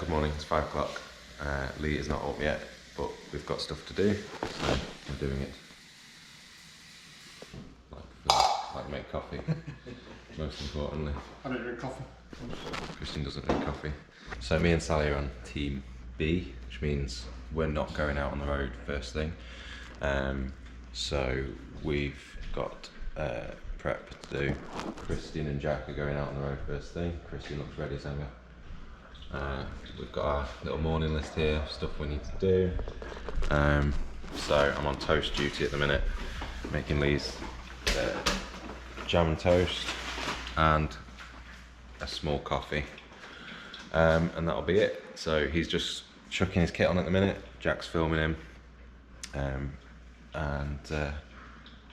Good morning, it's 5 o'clock. Leigh is not up yet, but we've got stuff to do, so we're doing it. Like make coffee, most importantly. I don't drink coffee. Christian doesn't drink coffee. So me and Sally are on team B, which means we're not going out on the road first thing. So we've got prep to do. Christian and Jack are going out on the road first thing. Christian looks ready as ever. We've got our little morning list here, stuff we need to do. So I'm on toast duty at the minute, making Leigh's jam and toast and a small coffee, and that'll be it. So he's just chucking his kit on at the minute. Jack's filming him,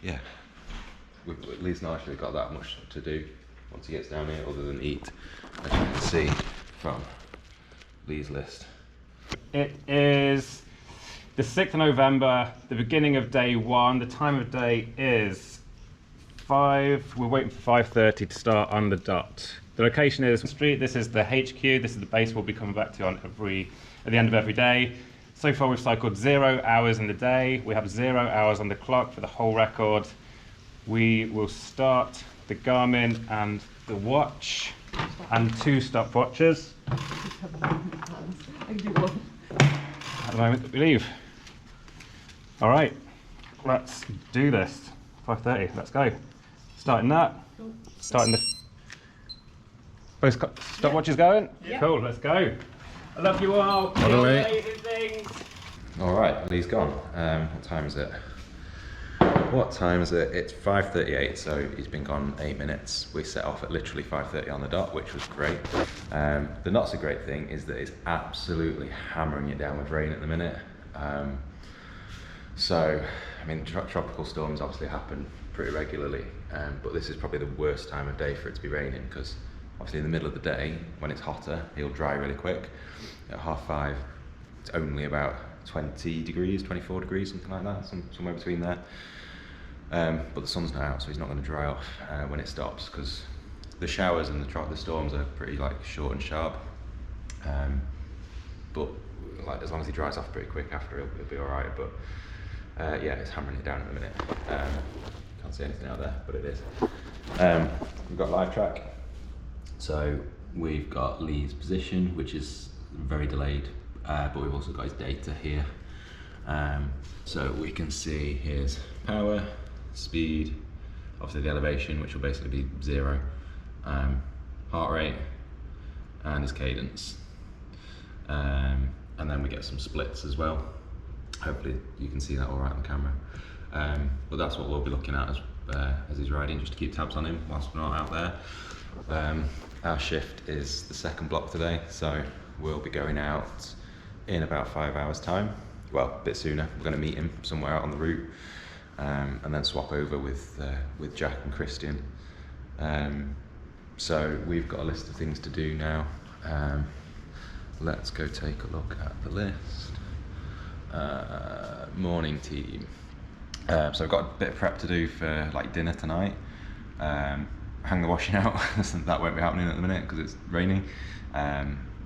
yeah, Leigh's not actually got that much to do once he gets down here other than eat, as you can see from Leigh's list. It is the 6th of November, the beginning of day one. The time of day is 5. We're waiting for 5:30 to start on the dot. The location is street. This is the HQ. This is the base we'll be coming back to at the end of every day. So far we've cycled 0 hours in the day. We have 0 hours on the clock for the whole record. We will start the Garmin and the watch and 2 stopwatches. At the moment that we leave. All right, let's do this. 5:30, let's go. Starting that. Starting the. Both stopwatches going? Yeah. Cool, let's go. I love you all. Amazing things. All right, Leigh's gone. What time is it? It's 5:38, so he's been gone 8 minutes. We set off at literally 5:30 on the dot, which was great. The not so great thing is that it's absolutely hammering it down with rain at the minute. So, I mean, tropical storms obviously happen pretty regularly, but this is probably the worst time of day for it to be raining, because obviously in the middle of the day, when it's hotter, it'll dry really quick. At 5:30, it's only about 20 degrees, 24 degrees, something like that, somewhere between there. But the sun's not out, so he's not going to dry off when it stops, because the showers and the storms are pretty short and sharp. But as long as he dries off pretty quick after, it'll be all right. But yeah, it's hammering it down in a minute. Can't see anything out there, but it is. We've got live track, so we've got Leigh's position, which is very delayed, but we've also got his data here. So we can see his power, speed, obviously the elevation, which will basically be 0, heart rate, and his cadence. And then we get some splits as well. Hopefully you can see that all right on camera. But that's what we'll be looking at as he's riding, just to keep tabs on him whilst we're not out there. Our shift is the 2nd block today, so we'll be going out in about 5 hours time. Well, a bit sooner. We're going to meet him somewhere out on the route, and then swap over with Jack and Christian. So we've got a list of things to do now. Let's go take a look at the list. Morning team. So I've got a bit of prep to do for dinner tonight. Hang the washing out. That won't be happening at the minute because it's raining.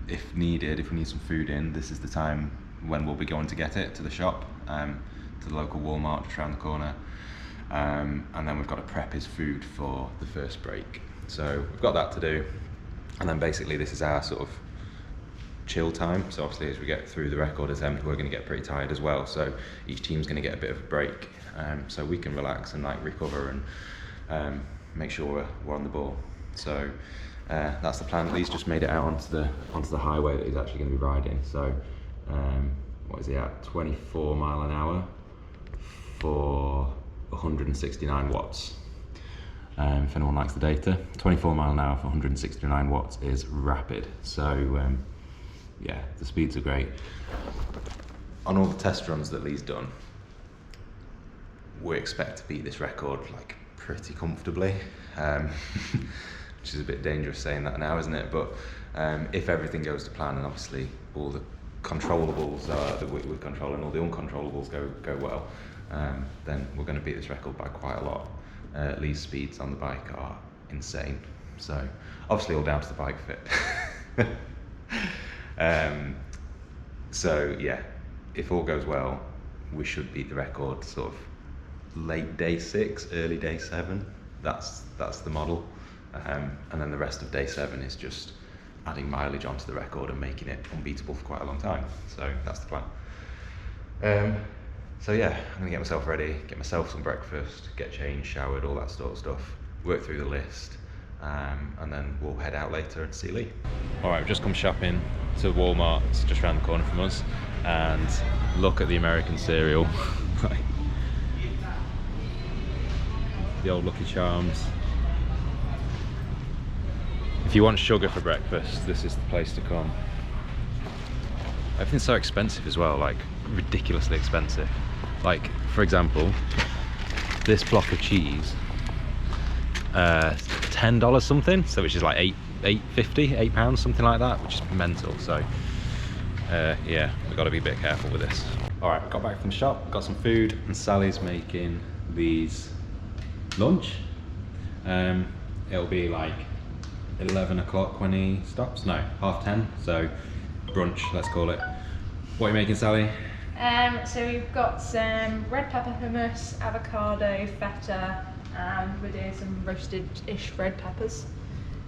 If needed, if we need some food in, this is the time when we'll be going to get it to the shop, to the local Walmart just around the corner. And then we've got to prep his food for the first break. So we've got that to do. And then basically this is our sort of chill time. So obviously as we get through the record attempt, we're going to get pretty tired as well. So each team's going to get a bit of a break, so we can relax and recover and make sure we're on the ball. So that's the plan. Leigh's just made it out onto the highway that he's actually going to be riding. So what is he at? 24 mile an hour for 169 watts. If anyone likes the data, 24 mile an hour for 169 watts is rapid. So yeah, the speeds are great. On all the test runs that Leigh's done, we expect to beat this record pretty comfortably, which is a bit dangerous saying that now, isn't it? But if everything goes to plan, and obviously all the controllables that we're controlling, all the uncontrollables go well, then we're going to beat this record by quite a lot. Leigh's speeds on the bike are insane, so obviously all down to the bike fit. So yeah, if all goes well, we should beat the record sort of late day 6, early day 7. That's the model, and then the rest of day 7 is just adding mileage onto the record and making it unbeatable for quite a long time. So that's the plan. So yeah, I'm gonna get myself ready, get myself some breakfast, get changed, showered, all that sort of stuff, work through the list, and then we'll head out later and see Leigh. All right, we've just come shopping to Walmart, it's just around the corner from us, and look at the American cereal. The old Lucky Charms. If you want sugar for breakfast, this is the place to come. Everything's so expensive as well, like ridiculously expensive. Like, for example, this block of cheese, $10 something, so which is like £8.50, something like that, which is mental. So yeah, we've got to be a bit careful with this. All right, got back from the shop, got some food, and Sally's making these lunch. It'll be like 11 o'clock when he stops. No, 9:30. So brunch, let's call it. What are you making, Sally? So we've got some red pepper hummus, avocado, feta, and we're doing some roasted-ish red peppers.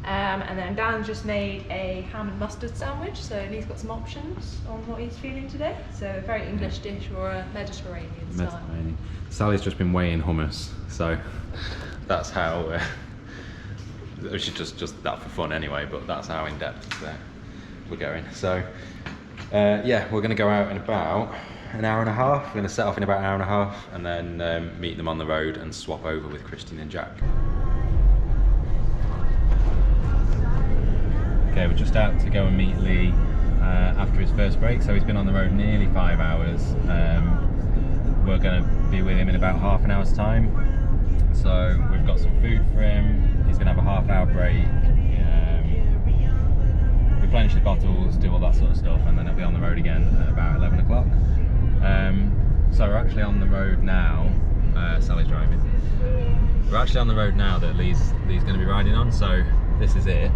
And then Dan just made a ham and mustard sandwich, so Lee's got some options on what he's feeling today. So a very English dish or a Mediterranean style. Sally's just been weighing hummus, so that's how. Which is just that for fun anyway, but that's how in depth we're going. So yeah, we're going to go out in about an hour and a half. We're going to set off in about an hour and a half, and then meet them on the road and swap over with Christian and Jack. Okay, we're just out to go and meet Leigh after his first break. So he's been on the road nearly 5 hours. We're going to be with him in about half an hour's time. So we've got some food for him. He's going to have a half-hour break. Replenish his bottles, do all that sort of stuff, and then he'll be on the road again at about 11 o'clock. So we're actually on the road now. Sally's driving. We're actually on the road now that Leigh's going to be riding on. So this is it.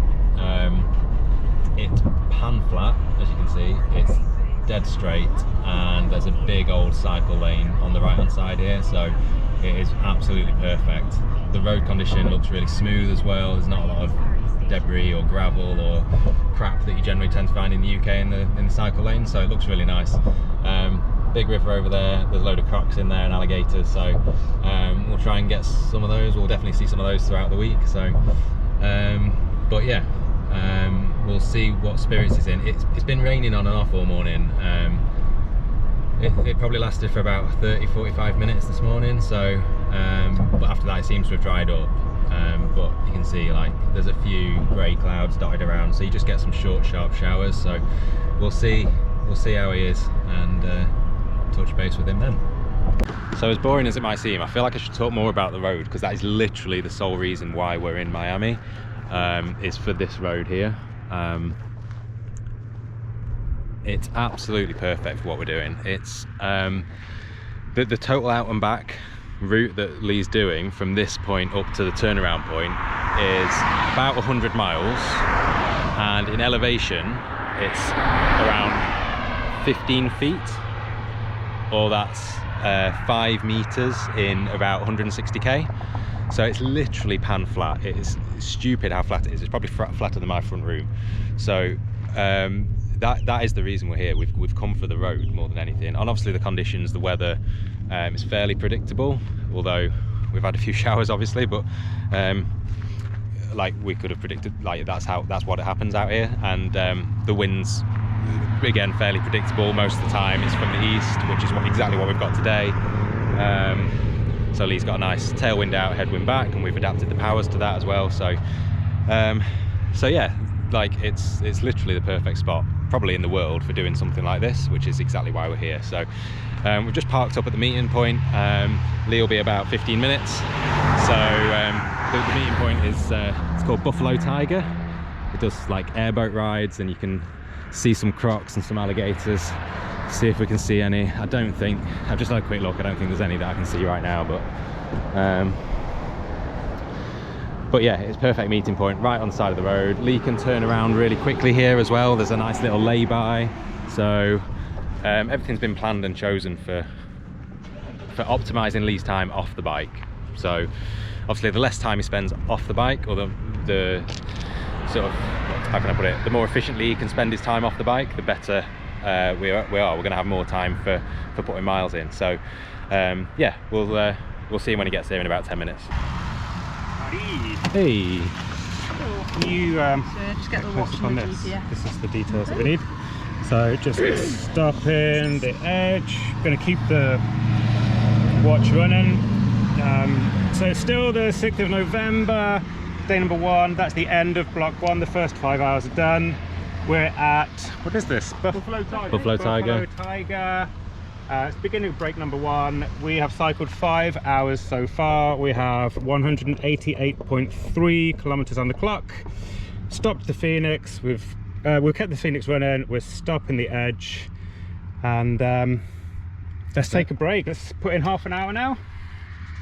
It's pan flat, as you can see. It's dead straight, and there's a big old cycle lane on the right hand side here, so it is absolutely perfect. The road condition looks really smooth as well. There's not a lot of debris or gravel or crap that you generally tend to find in the UK in the cycle lane, so it looks really nice. Big river over there, there's a load of crocs in there and alligators, so we'll try and get some of those. We'll definitely see some of those throughout the week. So but yeah, we'll see what spirits he's in. It's been raining on and off all morning. It probably lasted for about 30-45 minutes this morning, so but after that it seems to have dried up. But you can see like there's a few grey clouds dotted around, so you just get some short sharp showers. So we'll see how he is, and touch base with him then. So as boring as it might seem, I feel like I should talk more about the road, because that is literally the sole reason why we're in Miami, is for this road here. It's absolutely perfect for what we're doing. It's the total out and back route that Leigh's doing from this point up to the turnaround point is about 100 miles, and in elevation it's around 15 feet, or that's 5 meters in about 160k. So it's literally pan flat. It is stupid how flat it is. It's probably flatter than my front room. So that is the reason we're here. We've come for the road more than anything, and obviously the conditions, the weather is fairly predictable, although we've had a few showers obviously, but like we could have predicted, like that's what happens out here. And the winds, again, fairly predictable most of the time. It's from the east, which is exactly what we've got today. So Leigh's got a nice tailwind out, headwind back, and we've adapted the powers to that as well. So so yeah, like it's literally the perfect spot probably in the world for doing something like this, which is exactly why we're here. So we've just parked up at the meeting point. Leigh will be about 15 minutes. So the meeting point is it's called Buffalo Tiger. It does like airboat rides, and you can see some crocs and some alligators. See if we can see any. I don't think, I've just had a quick look, I don't think there's any that I can see right now, but But yeah, it's perfect meeting point right on the side of the road. Leigh can turn around really quickly here as well. There's a nice little lay-by. So everything's been planned and chosen for optimizing Leigh's time off the bike. So obviously the less time he spends off the bike, or the sort of, how can I put it, the more efficiently he can spend his time off the bike, the better we're going to have more time for putting miles in. So yeah, we'll see him when he gets there in about 10 minutes. Hey, Cool. you So just get the watch on and the this. GPS. This is the details that we need. So just stopping the edge. Going to keep the watch running. So it's still the 6th of November, day number 1. That's the end of block 1. The first 5 hours are done. We're at, what is this? Buffalo Tiger. Buffalo Tiger. Buffalo Tiger. It's beginning of break number 1. We have cycled 5 hours so far. We have 188.3 kilometers on the clock. Stopped the Phoenix. We've kept the Phoenix running. We're stopping the edge, and let's take a break. Let's put in half an hour now.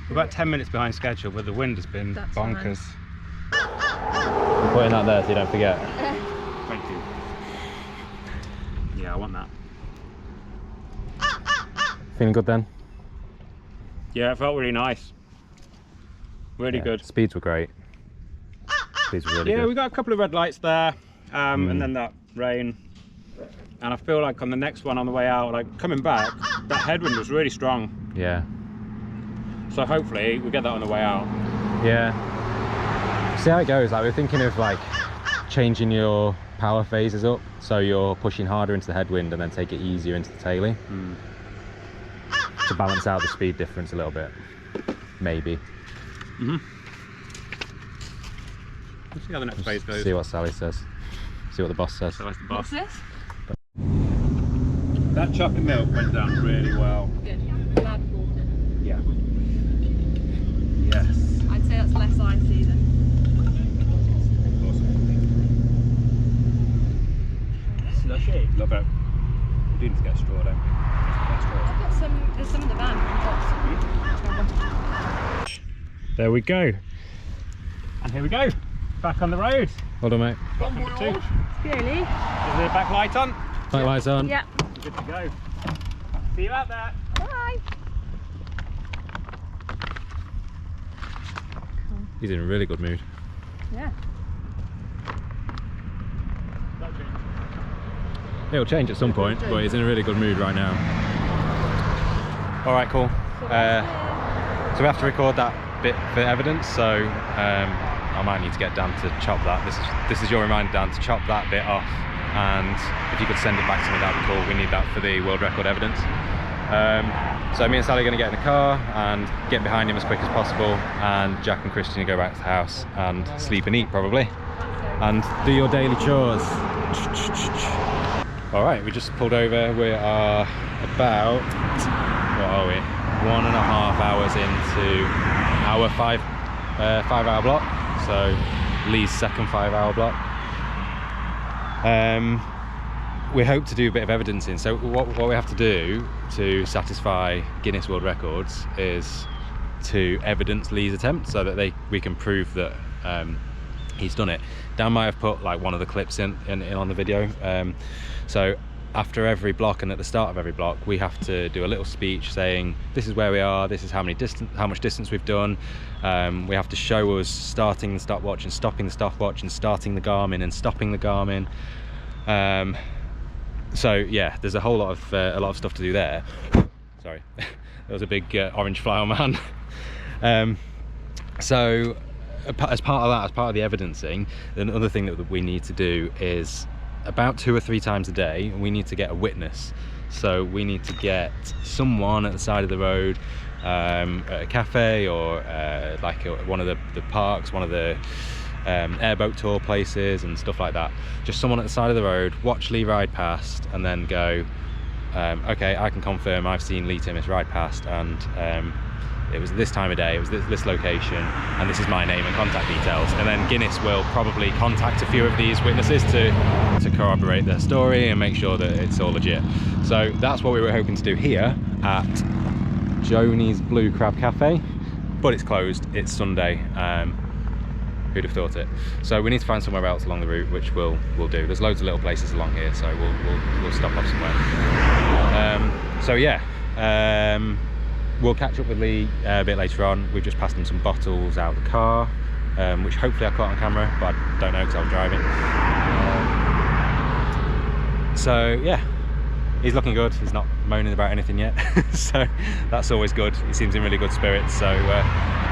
We're about 10 minutes behind schedule, but the wind has been bonkers. I'm putting that there so you don't forget. Thank you. Yeah, I want that. Feeling good then? Yeah, it felt really nice. Really good. Speeds were great. Speeds were really good. Yeah, we got a couple of red lights there, and then that rain. And I feel like on the next one on the way out, like coming back, that headwind was really strong. Yeah. So hopefully we get that on the way out. Yeah. See how it goes. Like, we're thinking of like changing your power phases up, so you're pushing harder into the headwind and then take it easier into the tailie. To balance out the speed difference a little bit, maybe. Let's see how the next phase goes. See what Sally says. See what the boss says. So that's the boss. What's this? That chocolate milk went down really well. Good. Glad water. Yeah. Yes. I'd say that's less icy than. Awesome. Slushy. Love it. We do need to get a straw though. I've got some. There's some in the van. There we go. And here we go. Back on the road. Hold on, mate. Block number 2. Is Really? the back light on? Back lights on. Yeah. Good to go. See you out there. Bye. He's in a really good mood. Yeah. It'll change at some point, but he's in a really good mood right now. All right, cool. So we have to record that bit for evidence, so I might need to get Dan to chop that. This is your reminder, Dan, to chop that bit off, and if you could send it back to me, that'd be cool. We need that for the world record evidence. So me and Sally are going to get in the car and get behind him as quick as possible, and Jack and Christian will go back to the house and sleep and eat probably, and do your daily chores. All right, we just pulled over. We are about, what are we, 1.5 hours into our 5 hour block, so Leigh's second 5 hour block. We hope to do a bit of evidencing. So what we have to do to satisfy Guinness World Records is to evidence Leigh's attempt, so that we can prove that he's done it. Dan might have put like one of the clips in on the video. So after every block and at the start of every block, we have to do a little speech saying this is where we are, this is how much distance we've done. We have to show us starting the stopwatch and stopping the stopwatch and starting the Garmin and stopping the Garmin. So yeah, there's a lot of stuff to do there. Sorry, there was a big orange fly on my hand. So as part of that, as part of the evidencing, another thing that we need to do is about 2 or 3 times a day we need to get a witness. So we need to get someone at the side of the road, at a cafe, or like one of the parks, one of the airboat tour places and stuff like that. Just someone at the side of the road, watch Leigh ride past, and then go, okay, I can confirm I've seen Leigh Timmis ride past, and it was this time of day, it was this location, and this is my name and contact details. And then Guinness will probably contact a few of these witnesses to corroborate their story and make sure that it's all legit. So that's what we were hoping to do here at Joni's Blue Crab Cafe, but it's closed. It's Sunday. Who'd have thought it? So we need to find somewhere else along the route, which we'll do. There's loads of little places along here, so we'll stop off somewhere. So yeah, we'll catch up with Leigh a bit later on. We've just passed him some bottles out of the car, which hopefully I caught on camera, but I don't know because I was driving. So yeah, he's looking good. He's not moaning about anything yet, so that's always good. He seems in really good spirits, so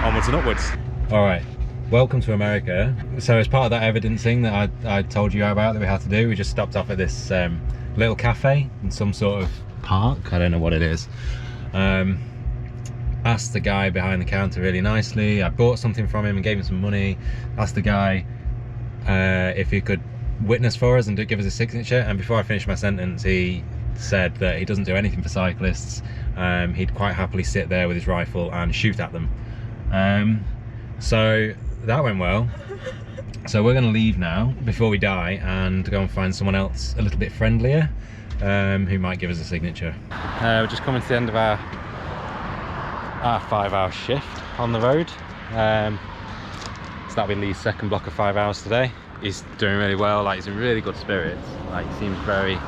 onwards and upwards. All right, welcome to America. So as part of that evidencing that I told you about that we had to do, we just stopped off at this little cafe in some sort of park. I don't know what it is. Asked the guy behind the counter really nicely. I bought something from him and gave him some money. Asked the guy if he could witness for us and give us a signature, and before I finished my sentence he said that he doesn't do anything for cyclists. He'd quite happily sit there with his rifle and shoot at them. So that went well. So we're going to leave now before we die and go and find someone else a little bit friendlier, who might give us a signature. We're just coming to the end of our 5-hour shift on the road. So that'll be Leigh's second block of 5 hours today. He's doing really well, like he's in really good spirits. Like he seems very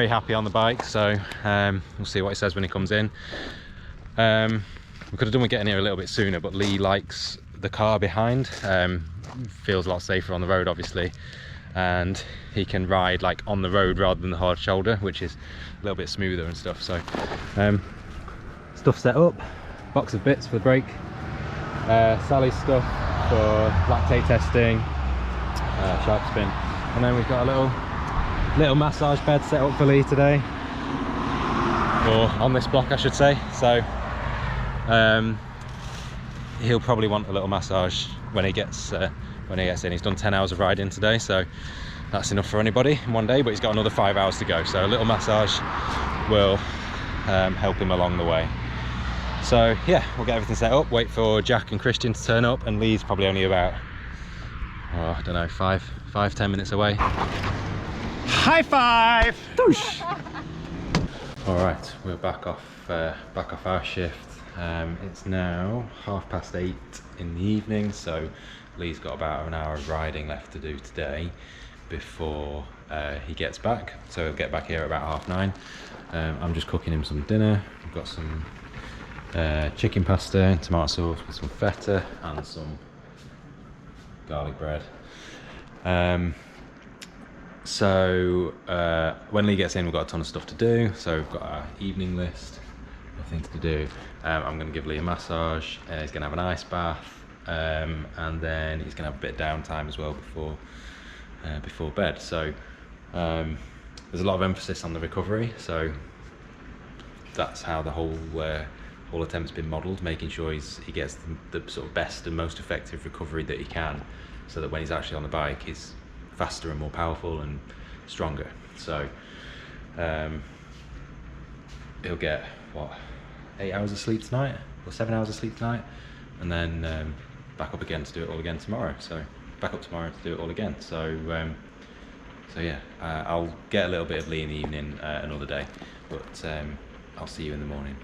happy on the bike, so we'll see what he says when he comes in. We could have done with getting here a little bit sooner, but Leigh likes the car behind. Feels a lot safer on the road, obviously, and he can ride like on the road rather than the hard shoulder, which is a little bit smoother and stuff. So stuff set up, box of bits for the brake, Sally's stuff for lactate testing, sharp spin, and then we've got a little massage bed set up for Leigh today, or on this block I should say. So he'll probably want a little massage when he gets in. He's done 10 hours of riding today, so that's enough for anybody in one day, but he's got another 5 hours to go, so a little massage will help him along the way. So yeah, we'll get everything set up, wait for Jack and Christian to turn up, and Leigh's probably only about, oh, I don't know, 5-10 minutes away. High five! Doosh! All right, we're back off our shift. It's now 8:30 in the evening, so Leigh's got about an hour of riding left to do today before he gets back. So he'll get back here at about 9:30. I'm just cooking him some dinner. We've got some chicken pasta and tomato sauce with some feta and some garlic bread. So when Leigh gets in, we've got a ton of stuff to do. So we've got our evening list of things to do. I'm going to give Leigh a massage. He's going to have an ice bath, and then he's going to have a bit of downtime as well before bed. So there's a lot of emphasis on the recovery. So that's how the whole attempt's been modelled, making sure he gets the sort of best and most effective recovery that he can, so that when he's actually on the bike, he's faster and more powerful and stronger. So he'll get, what, 8 hours of sleep tonight, or 7 hours of sleep tonight, and then back up again to do it all again tomorrow. So back up tomorrow to do it all again. So yeah, I'll get a little bit of Leigh in the evening another day, but I'll see you in the morning.